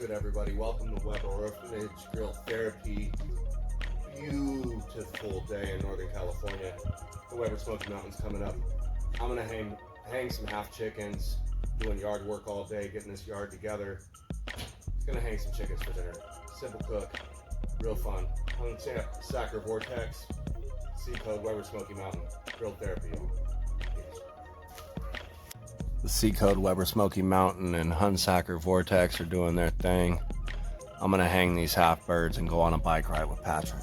good, everybody? Welcome to Weber Orphanage Grill Therapy. Beautiful day in Northern California. The Weber Smoky Mountains coming up. I'm gonna hang some half chickens, doing yard work all day, getting this yard together. Gonna hang some chickens for dinner. Simple cook, real fun. Hung Sacker Vortex, C code Weber Smoky Mountain Grill Therapy. The C code Weber Smoky Mountain and Hunsacker Vortex are doing their thing. I'm gonna hang these half birds and go on a bike ride with Patrick.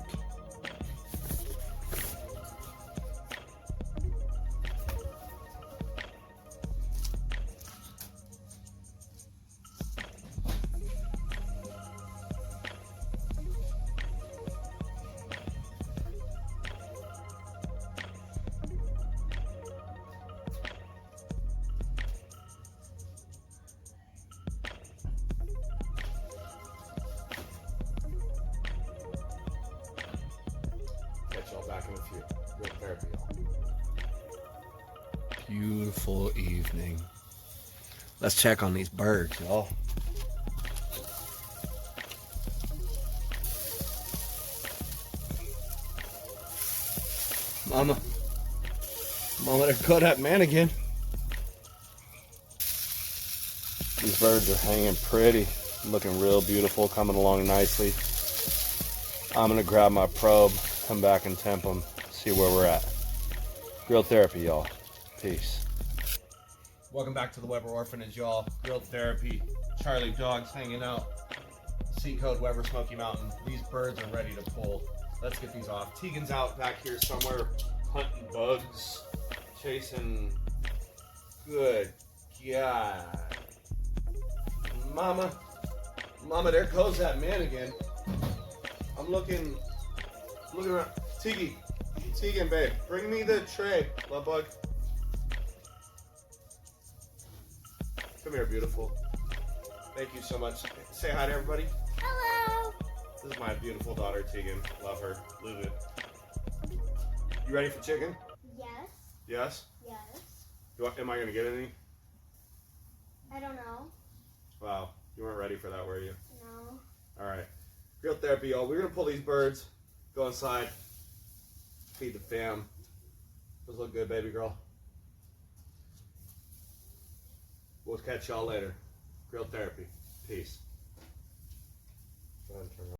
Catch y'all back in a few. Good therapy, y'all. Beautiful evening. Let's check on these birds, y'all. Mama, they're good at man again. These birds are hanging pretty, looking real beautiful, coming along nicely. I'm gonna grab my probe, come back and temp them, see where we're at. Grill therapy, y'all. Peace. Welcome back to the Weber Orphanage, y'all. Grill therapy. Charlie dogs hanging out. C code Weber Smoky Mountain. These birds are ready to pull. Let's get these off. Tegan's out back here somewhere hunting bugs, chasing. Good God. Mama, there goes that man again. I'm looking around. Tegan, babe, bring me the tray, love bug. Come here, beautiful. Thank you so much. Say hi to everybody. Hello. This is my beautiful daughter, Tegan. Love her. Love it. You ready for chicken? Yes. Yes? Yes. Am I going to get any? I don't know. Wow. You weren't ready for that, were you? No. All right. Grill therapy, y'all. We're going to pull these birds, go inside, feed the fam. Those look good, baby girl. We'll catch y'all later. Grill therapy. Peace. Go ahead and turn it on.